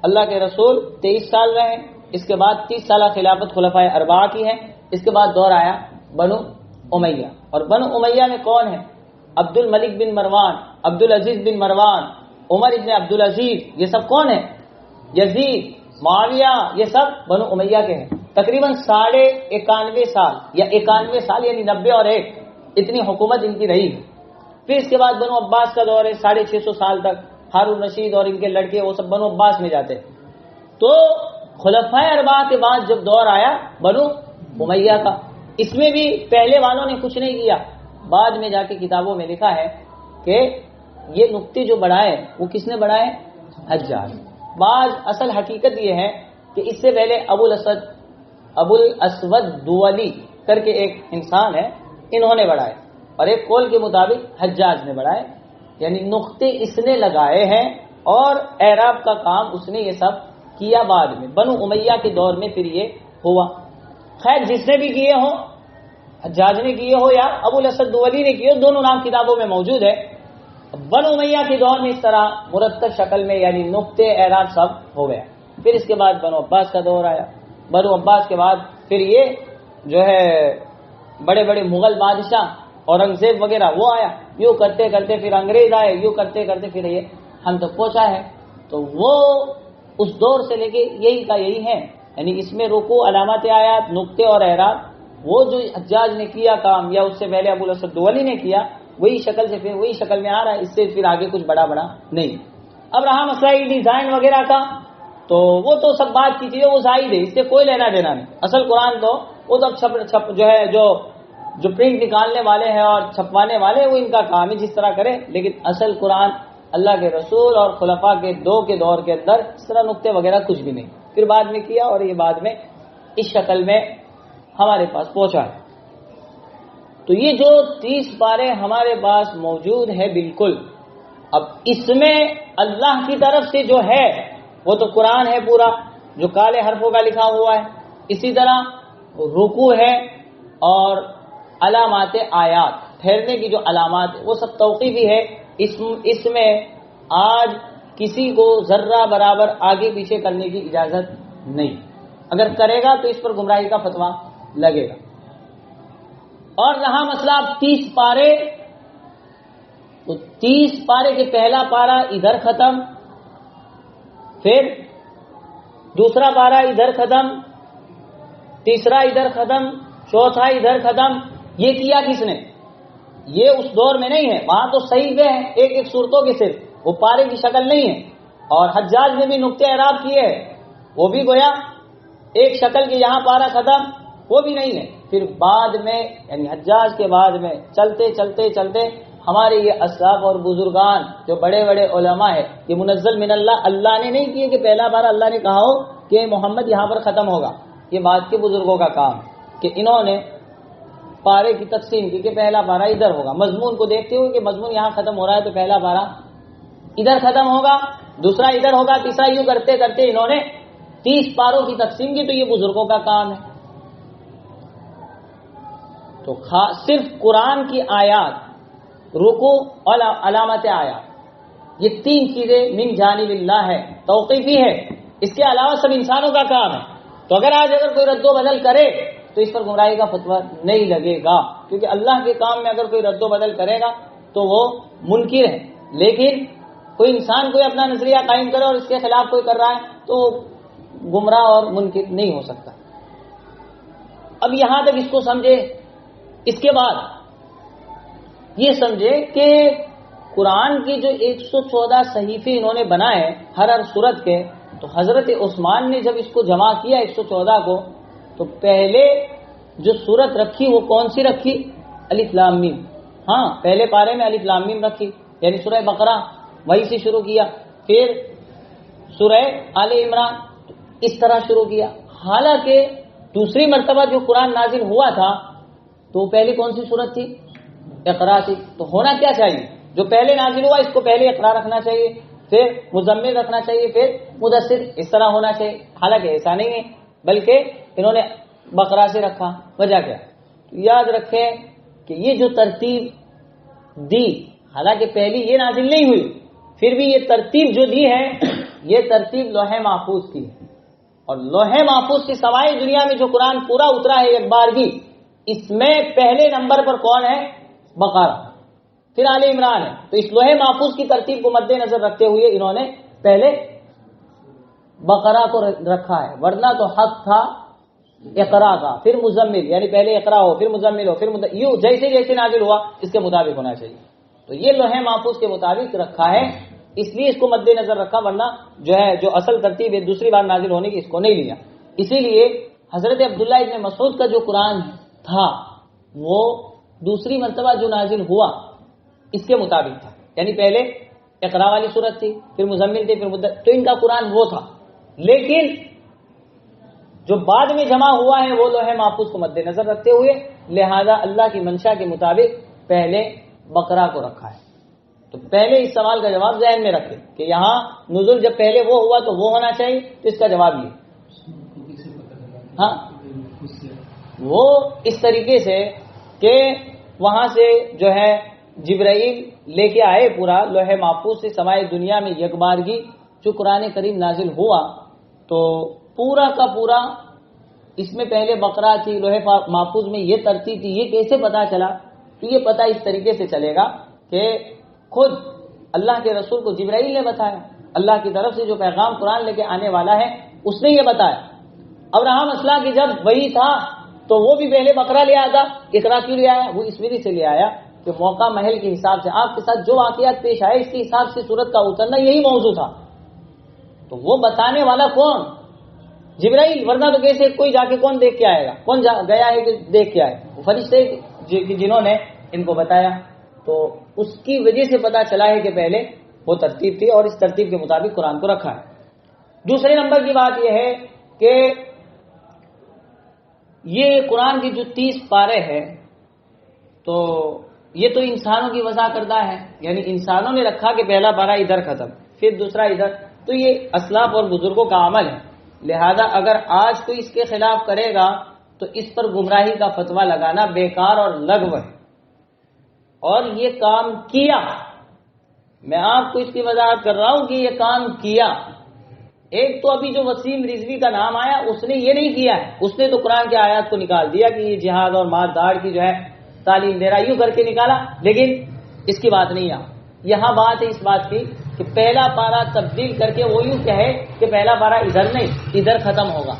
اللہ کے رسول 23 سال رہے، اس کے بعد 30 سالہ خلافت خلفائے اربعہ کی ہے، اس کے بعد دور آیا بنو امیہ۔ اور بنو امیہ میں کون ہے؟ عبد الملک بن مروان، عبد العزیز بن مروان، عمر ابن عبد العزیز، یہ سب کون ہیں؟ یزید، معاویہ، یہ سب بنو امیہ کے ہیں۔ تقریباً 91.5 سال یا 91 سال یعنی 90 اور 1 اتنی حکومت ان کی رہی ہے۔ پھر اس کے بعد بنو عباس کا دور ہے 650 سال تک، ہارون رشید اور ان کے لڑکے وہ سب بنو عباس میں جاتے۔ تو خلفائے اربعہ کے بعد جب دور آیا بنو امیہ کا، اس میں بھی پہلے والوں نے کچھ نہیں کیا، بعد میں جا کے کتابوں میں لکھا ہے کہ یہ نقطے جو بڑھائے وہ کس نے بڑھائے؟ حجاج۔ بعض اصل حقیقت یہ ہے کہ اس سے پہلے ابو الاسود دولی کر کے ایک انسان ہے، انہوں نے بڑھائے، اور ایک قول کے مطابق حجاج نے بڑھائے، یعنی نقطے اس نے لگائے ہیں اور اعراب کا کام اس نے یہ سب کیا بعد میں۔ بنو امیہ کے دور میں پھر یہ ہوا۔ خیر جس نے بھی کیے ہوں، حجاج نے کیے ہو یا ابو الاسد دولی نے کیے ہو، دونوں نام کتابوں میں موجود ہے۔ بنو امیہ کے دور میں اس طرح مرتب شکل میں یعنی نقطے اعراب سب ہو گیا۔ پھر اس کے بعد بنو عباس کا دور آیا، بنو عباس کے بعد پھر یہ جو ہے بڑے بڑے مغل بادشاہ اورنگزیب وغیرہ وہ آیا، یوں کرتے کرتے پھر انگریز آئے، یوں کرتے کرتے پھر یہ ہم تک پہنچا ہے۔ تو وہ اس دور سے لے کے یہی کا یہی ہے، یعنی اس میں رکوع، علامات آیات، نقطے اور اعراب، وہ جو حجاج نے کیا کام یا اس سے پہلے ابو الاسد دولی نے کیا، وہی شکل سے پھر وہی شکل میں آ رہا ہے، اس سے پھر آگے کچھ بڑا نہیں۔ اب رہا مسئلہ ڈیزائن وغیرہ کا، تو وہ تو سب بات کی چیزیں وہ زائد ہے، اس سے کوئی لینا دینا نہیں۔ اصل قرآن تو وہ تو چھپ جو ہے جو پرنٹ نکالنے والے ہیں اور چھپوانے والے وہ ان کا کام ہے، جس طرح کرے، لیکن اصل قرآن اللہ کے رسول اور خلفاء کے دور کے اندر اس طرح نقطے وغیرہ کچھ بھی نہیں، پھر بعد میں کیا اور یہ بعد میں اس شکل میں ہمارے پاس پہنچا ہے۔ تو یہ جو 30 پارے ہمارے پاس موجود ہے بالکل، اب اس میں اللہ کی طرف سے جو ہے وہ تو قرآن ہے پورا جو کالے حرفوں کا لکھا ہوا ہے، اسی طرح رکوع ہے اور علامات آیات، ٹھہرنے کی جو علامات وہ سب توقیفی ہے، اس میں آج کسی کو ذرہ برابر آگے پیچھے کرنے کی اجازت نہیں، اگر کرے گا تو اس پر گمراہی کا فتویٰ لگے گا۔ اور رہا مسئلہ 30 پارے، تو 30 پارے کے پہلا پارا ادھر ختم، پھر دوسرا پارا ادھر ختم، تیسرا ادھر ختم، چوتھا ادھر ختم۔ یہ کیا کس نے؟ یہ اس دور میں نہیں ہے، وہاں تو صحیح ہے ایک ایک صورتوں کے صرف، وہ پارے کی شکل نہیں ہے۔ اور حجاج نے بھی نقطے اعراب کیے ہیں، وہ بھی گویا ایک شکل کے یہاں پارا ختم، وہ بھی نہیں ہے۔ پھر بعد میں یعنی حجاج کے بعد میں چلتے چلتے چلتے ہمارے یہ اسلاف اور بزرگان جو بڑے بڑے علماء ہیں، یہ منزل من اللہ، اللہ نے نہیں کیے کہ پہلا بار اللہ نے کہا ہو کہ محمد یہاں پر ختم ہوگا، یہ بعد کے بزرگوں کا کام کہ انہوں نے پارے کی تقسیم کی کہ پہلا پارا ادھر ہوگا، مضمون کو دیکھتے ہوئے کہ مضمون یہاں ختم ہو رہا ہے تو پہلا پارا ادھر ختم ہوگا، دوسرا ادھر ہوگا، تیسرا یوں کرتے کرتے انہوں نے 30 پاروں کی تقسیم کی، تو یہ بزرگوں کا کام ہے۔ تو صرف قرآن کی آیات، رکوع اور علامت آیات، یہ 3 چیزیں من جانب اللہ ہے، توقیفی ہے، اس کے علاوہ سب انسانوں کا کام ہے۔ تو اگر کوئی رد و بدل کرے تو اس پر گمراہی کا فتویٰ نہیں لگے گا، کیونکہ اللہ کے کام میں اگر کوئی رد و بدل کرے گا تو وہ منکر ہے، لیکن کوئی انسان کوئی اپنا نظریہ قائم کرے اور اس کے خلاف کوئی کر رہا ہے تو گمراہ اور منکر نہیں ہو سکتا۔ اب یہاں تک اس کو سمجھے، اس کے بعد یہ سمجھے کہ قرآن کی جو 114 صحیفے انہوں نے بنائے ہر سورت کے، تو حضرت عثمان نے جب اس کو جمع کیا 114 کو، تو پہلے جو سورت رکھی وہ کون سی رکھی؟ الف لام میم۔ ہاں، پہلے پارے میں الف لام میم رکھی، یعنی سورہ بقرہ وہی سے شروع کیا، پھر سورہ آل عمران، اس طرح شروع کیا۔ حالانکہ دوسری مرتبہ جو قرآن نازل ہوا تھا تو پہلی کون سی سورت تھی؟ اقرا تھی۔ تو ہونا کیا چاہیے؟ جو پہلے نازل ہوا اس کو پہلے اقرا رکھنا چاہیے، پھر مزمل رکھنا چاہیے، پھر مدثر، اس طرح ہونا چاہیے۔ حالانکہ ایسا نہیں ہے، بلکہ انہوں نے بقرہ سے رکھا؟ وجہ کیا؟ یاد رکھیں کہ یہ جو ترتیب دی، حالانکہ پہلی یہ نازل نہیں ہوئی، پھر بھی یہ ترتیب جو دی ہے یہ ترتیب لوح محفوظ کی ہے، اور لوح محفوظ کی سوائے دنیا میں جو قرآن پورا اترا ہے ایک بارگی، اس میں پہلے نمبر پر کون ہے؟ بقرہ، پھر آل عمران ہے۔ تو اس لوح محفوظ کی ترتیب کو مد نظر رکھتے ہوئے انہوں نے پہلے بقرہ کو رکھا ہے، ورنہ تو حق تھا اقرا کا، پھر مزمل، یعنی پہلے اقرا ہو پھر مزمل ہو پھر یوں جیسے جیسے نازل ہوا اس کے مطابق ہونا چاہیے۔ تو یہ لوح محفوظ کے مطابق رکھا ہے، اس لیے اس کو مد نظر رکھا، ورنہ جو ہے جو اصل ترتیب ہے دوسری بار نازل ہونے کی اس کو نہیں لیا۔ اسی لیے حضرت عبداللہ ابن مسعود کا جو قرآن تھا وہ دوسری مرتبہ جو نازل ہوا اس کے مطابق تھا، یعنی پہلے اقرا والی صورت تھی، پھر مزمل تھی، پھر تو ان کا قرآن وہ تھا، لیکن جو بعد میں جمع ہوا ہے وہ لوح محفوظ کو مد نظر رکھتے ہوئے، لہذا اللہ کی منشا کے مطابق پہلے بقرہ کو رکھا ہے۔ تو پہلے اس سوال کا جواب ذہن میں رکھیں کہ یہاں نزول جب پہلے وہ ہوا تو وہ ہونا چاہیے، تو اس کا جواب یہ ہاں وہ اس طریقے سے کہ وہاں سے جو ہے جبرائیل لے کے آئے پورا لوح محفوظ سے سمائے دنیا میں یکبارگی جو قرآن کریم نازل ہوا، تو پورا کا پورا اس میں پہلے بقرہ تھی، لوح محفوظ میں یہ ترتیب تھی۔ یہ کیسے پتا چلا؟ تو یہ پتا اس طریقے سے چلے گا کہ خود اللہ کے رسول کو جبرائیل نے بتایا، اللہ کی طرف سے جو پیغام قرآن لے کے آنے والا ہے اس نے یہ بتایا۔ اب رہا مسئلہ کہ جب وہی تھا تو وہ بھی پہلے بقرہ لے آیا تھا، اقرا کیوں لے آیا؟ وہ اس وجہ سے لے آیا کہ موقع محل کے حساب سے آپ کے ساتھ جو واقعات پیش آئے اس کے حساب سے سورت کا اترنا یہی موضوع تھا۔ تو وہ بتانے والا کون؟ جبرائیل، ورنہ تو کیسے کوئی جا کے کون دیکھ کے آئے گا؟ کون گیا ہے کہ دیکھ کے آئے؟ وہ فرشتے جنہوں نے ان کو بتایا۔ تو اس کی وجہ سے پتا چلا ہے کہ پہلے وہ ترتیب تھی اور اس ترتیب کے مطابق قرآن کو رکھا ہے۔ دوسرے نمبر کی بات یہ ہے کہ یہ قرآن کی جو 30 پارے ہیں تو یہ تو انسانوں کی وضع کردہ ہے، یعنی انسانوں نے رکھا کہ پہلا پارہ ادھر ختم پھر دوسرا ادھر، تو یہ اسلاف اور بزرگوں کا عمل ہے، لہذا اگر آج کوئی اس کے خلاف کرے گا تو اس پر گمراہی کا فتویٰ لگانا بیکار اور لغو ہے۔ اور یہ کام کیا، میں آپ کو اس کی وضاحت کر رہا ہوں کہ یہ کام کیا۔ ایک تو ابھی جو وسیم رضوی کا نام آیا اس نے یہ نہیں کیا ہے، اس نے تو قرآن کے آیات کو نکال دیا کہ یہ جہاد اور مار داڑ کی جو ہے تعلیم دے رہا، یوں کر کے نکالا، لیکن اس کی بات نہیں آ یہاں بات ہے اس بات کی کہ پہلا پارہ تبدیل کر کے وہ یوں کہے کہ پہلا پارہ ادھر نہیں ادھر ختم ہوگا۔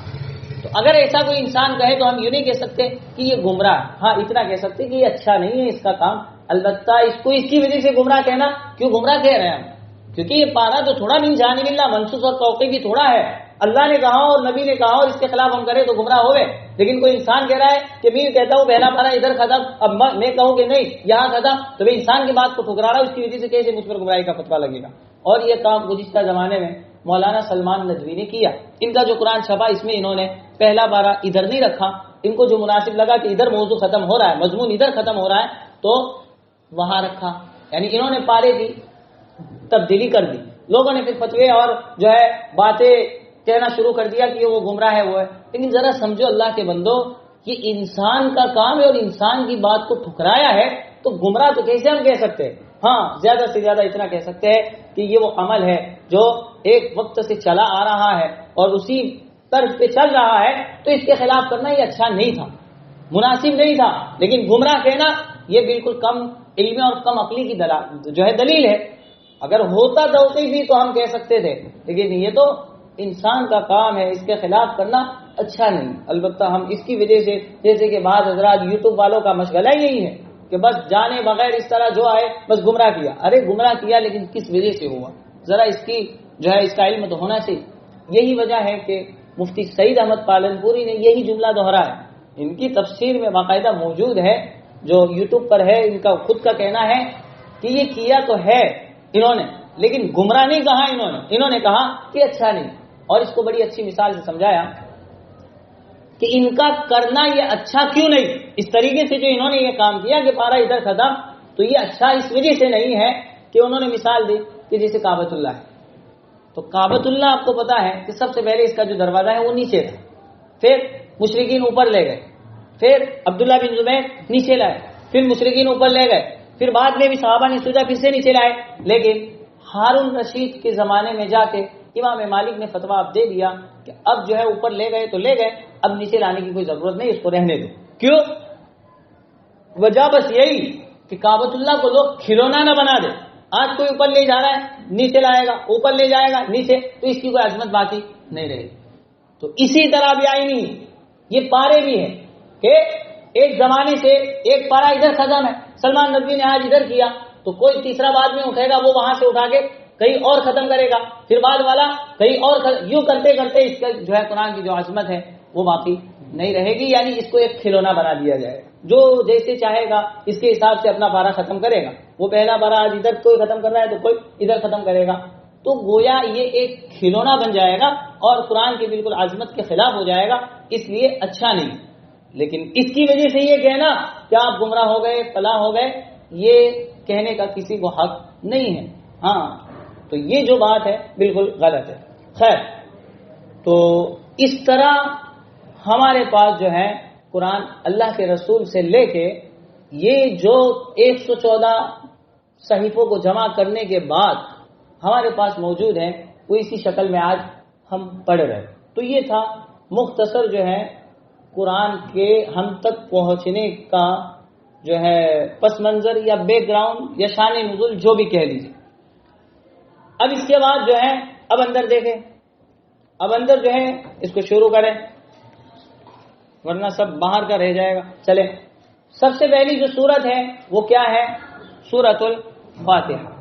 تو اگر ایسا کوئی انسان کہے تو ہم یوں نہیں کہہ سکتے کہ یہ گمراہ، ہاں اتنا کہہ سکتے کہ یہ اچھا نہیں ہے اس کا کام، البتہ اس کو اس کی وجہ سے گمراہ کہنا، کیوں گمراہ کہہ رہے ہیں ہم؟ کیونکہ یہ پارہ تو تھوڑا من جانب اللہ منصوص اور توقیفی بھی تھوڑا ہے، اللہ نے کہا اور نبی نے کہا اور اس کے خلاف ہم کریں تو گمراہ ہوئے۔ لیکن کوئی انسان کہہ رہا ہے کہ میں کہتا ہوں پہلا پارہ ادھر ختم، اب میں کہوں کہ نہیں یہاں ختم، تو میں انسان کی بات کو ٹھکرا رہا ہوں، اس کی وجہ سے کیسے مجھ پر گمراہی کا فتویٰ لگے گا؟ اور یہ کام گزشتہ زمانے میں مولانا سلمان ندوی نے کیا، ان کا جو قرآن چھپا اس میں انہوں نے پہلا پارہ ادھر نہیں رکھا، ان کو جو مناسب لگا کہ ادھر موضوع ختم ہو رہا ہے، مضمون ادھر ختم ہو رہا ہے تو وہاں رکھا، یعنی انہوں نے پارے کی تبدیلی کر دی۔ لوگوں نے پھر فتوے اور جو ہے باتیں کہنا شروع کر دیا کہ وہ گمراہ ہے وہ ہے، لیکن ذرا سمجھو اللہ کے بندو، یہ انسان کا کام ہے اور انسان کی بات کو ٹھکرایا ہے تو گمراہ تو کیسے ہم کہہ سکتے ہیں؟ ہاں زیادہ سے زیادہ اتنا کہہ سکتے ہیں کہ یہ وہ عمل ہے جو ایک وقت سے چلا آ رہا ہے اور اسی طرز پہ چل رہا ہے، تو اس کے خلاف کرنا یہ اچھا نہیں تھا، مناسب نہیں تھا، لیکن گمراہ کہنا یہ بالکل کم علمی اور کم عقلی کی جو ہے دلیل ہے۔ اگر ہوتا توقیفی تو ہم کہہ سکتے تھے، لیکن یہ تو انسان کا کام ہے، اس کے خلاف کرنا اچھا نہیں۔ البتہ ہم اس کی وجہ سے، جیسے کہ بعض حضرات یوٹیوب والوں کا مشغلہ یہی ہے کہ بس جانے بغیر اس طرح جو آئے بس گمراہ کیا، ارے گمراہ کیا لیکن کس وجہ سے ہوا، ذرا اس کی جو ہے اس کا علم تو ہونا چاہیے۔ یہی وجہ ہے کہ مفتی سعید احمد پالن پوری نے یہی جملہ دہرایا، ان کی تفسیر میں باقاعدہ موجود ہے جو یوٹیوب پر ہے، ان کا خود کا کہنا ہے کہ یہ کیا تو ہے انہوں نے، لیکن گمراہ نہیں کہا انہوں نے کہا کہ اچھا نہیں۔ اور اس کو بڑی اچھی مثال سے سمجھایا کہ ان کا کرنا یہ اچھا کیوں نہیں، اس طریقے سے جو انہوں نے یہ کام کیا کہ پارا ادھر ختم، تو یہ اچھا اس وجہ سے نہیں ہے کہ انہوں نے مثال دی کہ جیسے کعبۃ اللہ ہے، تو کعبۃ اللہ آپ کو پتا ہے کہ سب سے پہلے اس کا جو دروازہ ہے وہ نیچے تھا، پھر مشرکین اوپر لے گئے، پھر عبداللہ بن زبیر نیچے لائے، پھر مشرکین اوپر لے گئے، پھر بعد میں بھی صحابہ نے سوچا پھر سے نیچے لائے، لیکن ہارون رشید کے زمانے میں جا کے امام مالک نے فتویٰ اب دے دیا کہ اب جو ہے اوپر لے گئے تو لے گئے، اب نیچے لانے کی کوئی ضرورت نہیں، اس کو رہنے دو۔ کیوں؟ وجہ بس یہی کہ کعبۃ اللہ کو لوگ کھلونا نہ بنا دے، آج کوئی اوپر لے جا رہا ہے نیچے لائے گا، اوپر لے جائے گا نیچے، تو اس کی کوئی عظمت باقی نہیں رہے گی۔ تو اسی طرح بھی آئی نہیں، یہ پارے بھی ہیں کہ ایک زمانے سے ایک پارا ادھر ختم ہے، سلمان ندوی نے آج ادھر کیا تو کوئی تیسرا بعد میں اٹھے گا، وہ وہاں سے اٹھا کے کہیں اور ختم کرے گا، پھر بعد والا کہیں اور یوں کرتے کرتے اس کا جو ہے قرآن کی جو عظمت ہے وہ باقی نہیں رہے گی، یعنی اس کو ایک کھلونا بنا دیا جائے گا، جو جیسے چاہے گا اس کے حساب سے اپنا پارا ختم کرے گا، وہ پہلا پارا آج ادھر کوئی ختم کر رہا ہے تو کوئی ادھر ختم کرے گا، تو گویا یہ ایک کھلونا بن جائے گا اور قرآن کی بالکل عظمت کے خلاف ہو جائے گا، اس لیے اچھا نہیں۔ لیکن اس کی وجہ سے یہ کہنا کہ آپ گمراہ ہو گئے، فلاں ہو گئے، یہ کہنے کا کسی کو حق نہیں ہے۔ ہاں تو یہ جو بات ہے بالکل غلط ہے۔ خیر، تو اس طرح ہمارے پاس جو ہے قرآن اللہ کے رسول سے لے کے یہ جو 114 صحیفوں کو جمع کرنے کے بعد ہمارے پاس موجود ہے، وہ اسی شکل میں آج ہم پڑھ رہے۔ تو یہ تھا مختصر جو ہے قرآن کے ہم تک پہنچنے کا جو ہے پس منظر یا بیک گراؤنڈ یا شان نزول جو بھی کہہ لیجیے۔ اب اس کے بعد جو ہے اب اندر دیکھیں، اب اندر جو ہے اس کو شروع کریں ورنہ سب باہر کا رہ جائے گا۔ چلیں، سب سے پہلی جو سورت ہے وہ کیا ہے؟ سورۃ الفاتحہ۔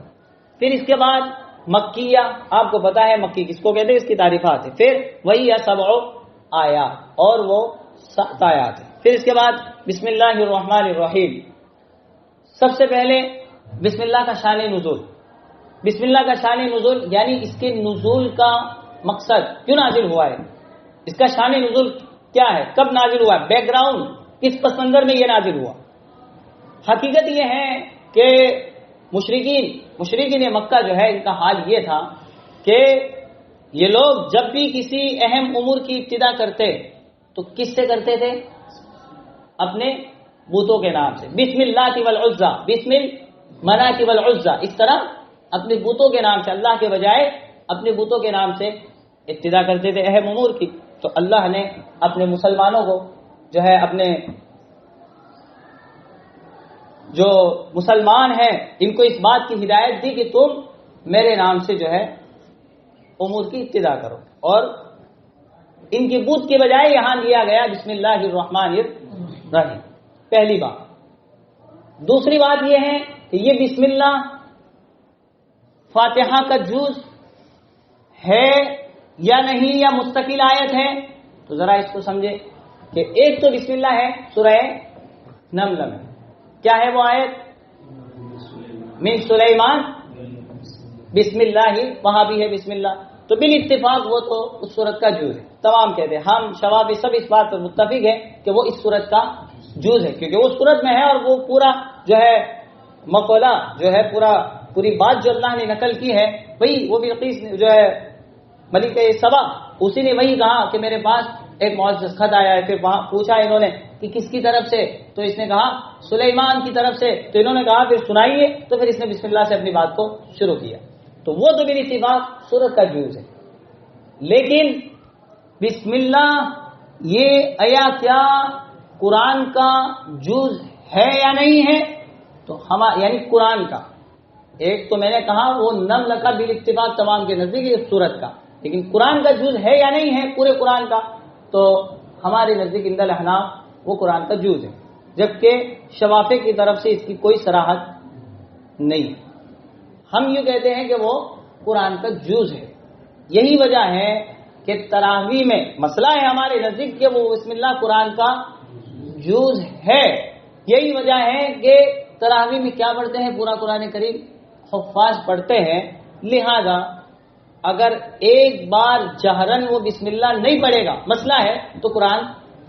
پھر اس کے بعد مکیہ، آپ کو پتا ہے مکی کس کو کہتے ہیں، اس کی تعریفات ہے۔ پھر وہی ہے 7 آیات، اور وہ 7 آیات ہے۔ پھر اس کے بعد بسم اللہ الرحمن الرحیم۔ سب سے پہلے بسم اللہ کا شان نزول، بسم اللہ کا شان نزول یعنی اس کے نزول کا مقصد کیوں نازل ہوا ہے، اس کا شان نزول کیا ہے، کب نازل ہوا ہے، بیک گراؤنڈ کس پس منظر میں یہ نازل ہوا۔ حقیقت یہ ہے کہ مشرکین مکہ جو ہے ان کا حال یہ تھا کہ یہ لوگ جب بھی کسی اہم امور کی ابتدا کرتے تو کس سے کرتے تھے؟ اپنے بتوں کے نام سے، بسم اللہ والعزى، بسم المنات والعزى، اس طرح اپنے بتوں کے نام سے، اللہ کے بجائے اپنے بتوں کے نام سے ابتدا کرتے تھے اہم امور کی۔ تو اللہ نے اپنے مسلمانوں کو جو ہے اپنے جو مسلمان ہیں ان کو اس بات کی ہدایت دی کہ تم میرے نام سے جو ہے امور کی ابتدا کرو، اور ان کی بت کے بجائے یہاں لیا گیا بسم اللہ الرحمن الرحیم، پہلی بات۔ دوسری بات یہ ہے کہ یہ بسم اللہ فاتحہ کا جز ہے یا نہیں، یا مستقل آیت ہے، تو ذرا اس کو سمجھے کہ ایک تو بسم اللہ ہے سورہ نمل میں، کیا ہے وہ آیت؟ من سلیمان بسم اللہ، وہاں بھی ہے بسم اللہ، تو بالاتفاق وہ تو اس سورت کا جز ہے، تمام کہتے ہیں، ہم شوابی سب اس بات پر متفق ہے کہ وہ اس سورت کا جز ہے، کیونکہ وہ سورت میں ہے، اور وہ پورا جو ہے مقولہ جو ہے پوری بات جو اللہ نے نقل کی ہے وہی، وہ بلقیس جو ہے ملک سبا، اسی نے وہی کہا کہ میرے پاس ایک معزز خط آیا ہے، پھر وہاں پوچھا انہوں نے کہ کس کی طرف سے، تو اس نے کہا سلیمان کی طرف سے، تو انہوں نے کہا پھر سنائیے، تو پھر اس نے بسم اللہ سے اپنی بات کو شروع کیا، تو وہ تو بالاتفاق سورت کا جز ہے۔ لیکن بسم اللہ یہ آیا کیا قرآن کا جز ہے یا نہیں ہے؟ تو یعنی قرآن کا، ایک تو میں نے کہا وہ نمل کا بالاتفاق تمام کے نزدیک اس سورت کا، لیکن قرآن کا جز ہے یا نہیں ہے پورے قرآن کا؟ تو ہمارے نزدیک عند الاحناف وہ قرآن کا جز ہے، جبکہ شوافع کی طرف سے اس کی کوئی صراحت نہیں، ہم یوں کہتے ہیں کہ وہ قرآن کا جز ہے۔ یہی وجہ ہے کہ تراویح میں مسئلہ ہے ہمارے نزدیک کہ وہ بسم اللہ قرآن کا جز ہے، یہی وجہ ہے کہ تراویح میں کیا پڑھتے ہیں؟ پورا قرآن کریم حفاظ پڑھتے ہیں، لہذا اگر ایک بار جہرن وہ بسم اللہ نہیں پڑھے گا، مسئلہ ہے، تو قرآن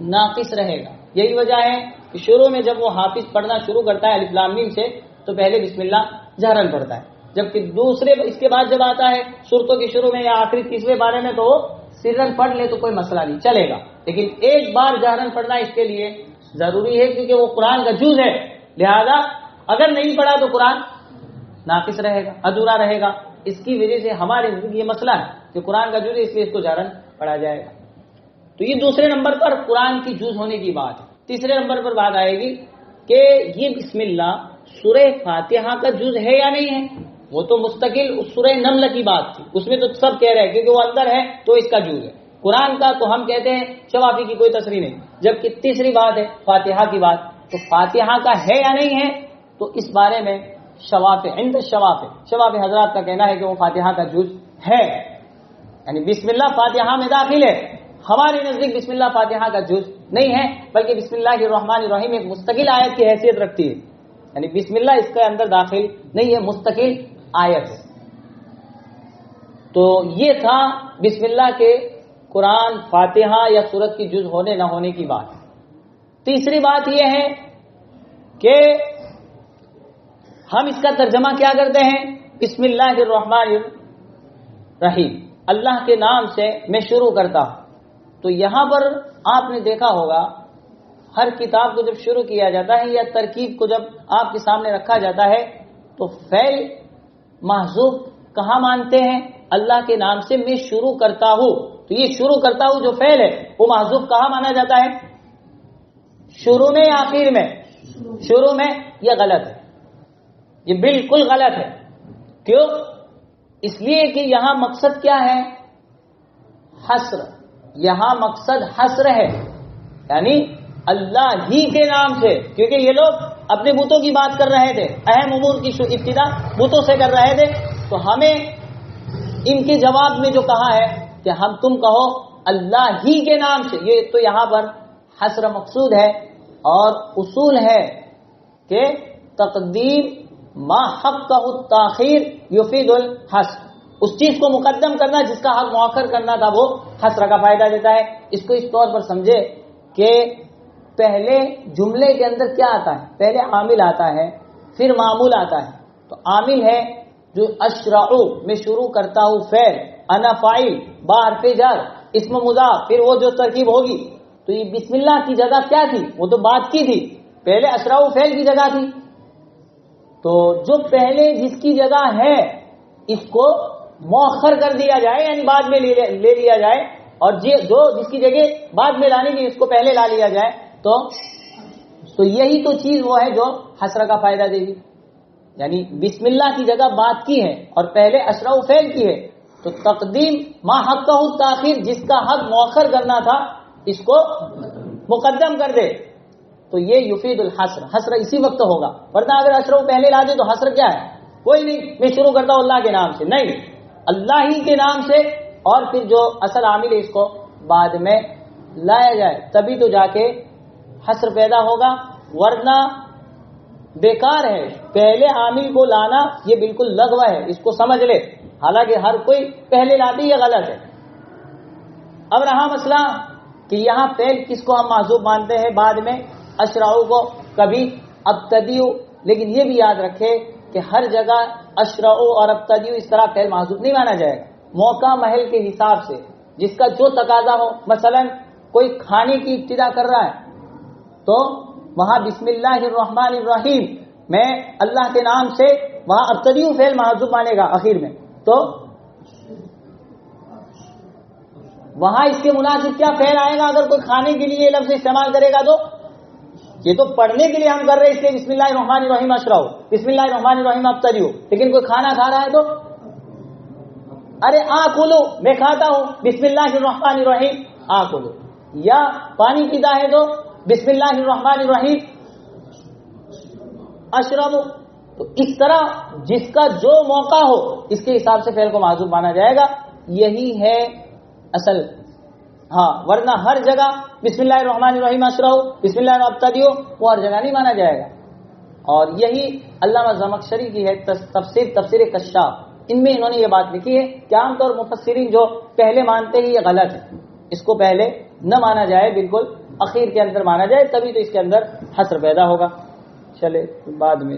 ناقص رہے گا۔ یہی وجہ ہے کہ شروع میں جب وہ حافظ پڑھنا شروع کرتا ہے الف لام میم سے، تو پہلے بسم اللہ جہرن پڑھتا ہے، جبکہ دوسرے اس کے بعد جب آتا ہے صورتوں کے شروع میں یا آخری تیسرے بارے میں تو وہ سرن پڑھ لے تو کوئی مسئلہ نہیں چلے گا، لیکن ایک بار جہرن پڑھنا اس کے لیے ضروری ہے، کیونکہ وہ قرآن کا جز ہے، لہذا اگر نہیں پڑھا تو قرآن ناقص رہے گا، ادھورا رہے گا۔ اس کی وجہ سے ہمارے یہ مسئلہ ہے کہ قرآن کا جز ہے، اس لیے اس کو جہرن پڑھا جائے گا۔ تو یہ دوسرے نمبر پر قرآن کی جز ہونے کی بات ہے۔ تیسرے نمبر پر بات آئے گی کہ یہ بسم اللہ سورہ فاتحہ کا جز ہے یا نہیں ہے۔ وہ تو مستقل سورہ نمل کی بات تھی، اس میں تو سب کہہ رہے ہیں کیونکہ وہ اندر ہے تو اس کا جز ہے۔ قرآن کا تو ہم کہتے ہیں شوافی کی کوئی تصریح نہیں، جبکہ تیسری بات ہے فاتحہ کی بات، تو فاتحہ کا ہے یا نہیں ہے، تو اس بارے میں شوافی عند شوافی حضرات کا کہنا ہے کہ وہ فاتحہ کا جز ہے، یعنی بسم اللہ فاتحہ میں داخل ہے۔ ہمارے نزدیک بسم اللہ فاتحہ کا جز نہیں ہے، بلکہ بسم اللہ الرحمن الرحیم ایک مستقل آیت کی حیثیت رکھتی ہے، یعنی بسم اللہ اس کے اندر داخل نہیں ہے، مستقل آیت ہے۔ تو یہ تھا بسم اللہ کے قرآن فاتحہ یا سورت کی جز ہونے نہ ہونے کی بات۔ تیسری بات یہ ہے کہ ہم اس کا ترجمہ کیا کرتے ہیں، بسم اللہ الرحمن الرحیم، اللہ کے نام سے میں شروع کرتا ہوں۔ تو یہاں پر آپ نے دیکھا ہوگا ہر کتاب کو جب شروع کیا جاتا ہے یا ترکیب کو جب آپ کے سامنے رکھا جاتا ہے تو فعل محذوف کہاں مانتے ہیں، اللہ کے نام سے میں شروع کرتا ہوں۔ تو یہ شروع کرتا ہوں جو فعل ہے وہ محذوف کہاں مانا جاتا ہے، شروع میں یا آخر میں؟ شروع میں۔ یہ غلط ہے، یہ بالکل غلط ہے۔ کیوں؟ اس لیے کہ یہاں مقصد کیا ہے، حصر، یہاں مقصد حصر ہے، یعنی اللہ ہی کے نام سے، کیونکہ یہ لوگ اپنے بتوں کی بات کر رہے تھے، اہم امور کی ابتدا بتوں سے کر رہے تھے، تو ہمیں ان کے جواب میں جو کہا ہے کہ ہم تم کہو اللہ ہی کے نام سے، یہ تو یہاں پر حصر مقصود ہے، اور اصول ہے کہ تقدیم ما حقہ التاخیر یفید الحصر، اس چیز کو مقدم کرنا جس کا حق مؤخر کرنا تھا وہ حصر کا فائدہ دیتا ہے۔ اس کو اس طور پر سمجھے کہ پہلے جملے کے اندر کیا آتا ہے، پہلے عامل آتا ہے پھر معمول آتا ہے۔ تو عامل ہے جو اشرعو میں شروع کرتا ہوں فعل، انا فاعل، با حرف جر، اسم مضاف، پھر وہ جو ترکیب ہوگی۔ تو یہ بسم اللہ کی جگہ کیا تھی، وہ تو بات کی تھی، پہلے اشرعو فعل کی جگہ تھی، تو جو پہلے جس کی جگہ ہے اس کو مؤخر کر دیا جائے، یعنی بعد میں لے لیا جائے، اور جو جس کی جگہ بعد میں لانے کی اس کو پہلے لا لیا جائے، تو یہی تو چیز وہ ہے جو حسرہ کا فائدہ دے گی۔ یعنی بسم اللہ کی جگہ بات کی ہے اور پہلے اشرع و فعل کی ہے، تو تقدیم ما حقہ التاخیر، جس کا حق مؤخر کرنا تھا اس کو مقدم کر دے، تو یہ یفید الحصر، حصر اسی وقت ہوگا، ورنہ اگر اشرع پہلے لا دے تو حصر کیا ہے، کوئی نہیں، میں شروع کرتا ہوں اللہ کے نام سے، نہیں، اللہ ہی کے نام سے، اور پھر جو اصل عامل ہے اس کو بعد میں لایا جائے، تبھی تو جا کے حصر پیدا ہوگا، ورنہ بیکار ہے۔ پہلے عامل کو لانا یہ بالکل لغو ہے، اس کو سمجھ لے، حالانکہ ہر کوئی پہلے لاتی یہ غلط ہے۔ اب رہا مسئلہ کہ یہاں فعل کس کو ہم محذوف مانتے ہیں، بعد میں اشرعو کو، کبھی ابتدیو، لیکن یہ بھی یاد رکھے کہ ہر جگہ اشرعو اور ابتدیو اس طرح فعل محذوف نہیں مانا جائے گا، موقع محل کے حساب سے جس کا جو تقاضا ہو۔ مثلا کوئی کھانے کی ابتدا کر رہا ہے تو وہاں بسم اللہ الرحمن الرحیم میں اللہ کے نام سے، وہاں ابتدیو فعل محذوف مانے گا آخر میں، تو وہاں اس کے مناسب کیا فعل آئے گا اگر کوئی کھانے کے لیے لفظ استعمال کرے گا؟ تو یہ تو پڑھنے کے لیے ہم کر رہے ہیں، اس لیے بسم اللہ الرحمن الرحیم اشرعو، بسم اللہ الرحمن الرحیم ابتدیو، لیکن کوئی کھانا کھا رہا ہے تو ارے آکلو، میں کھاتا ہوں، بسم اللہ الرحمن الرحیم آکلو، یا پانی پیتا ہے تو بسم اللہ الرحمن الرحیم اشرب۔ تو اس طرح جس کا جو موقع ہو اس کے حساب سے فعل کو محذوف مانا جائے گا، یہی ہے اصل۔ ہاں، ورنہ ہر جگہ بسم اللہ الرحمن الرحیم اشرعو، بسم اللہ ابتدیو، وہ ہر جگہ نہیں مانا جائے گا۔ اور یہی علامہ زمخشری کی ہے تفسیر کشاف، ان میں انہوں نے یہ بات لکھی ہے کہ عام طور مفسرین جو پہلے مانتے ہیں یہ غلط ہے، اس کو پہلے نہ مانا جائے، بالکل اخیر کے اندر مانا جائے، تبھی تو اس کے اندر حصر پیدا ہوگا۔ چلے بعد میں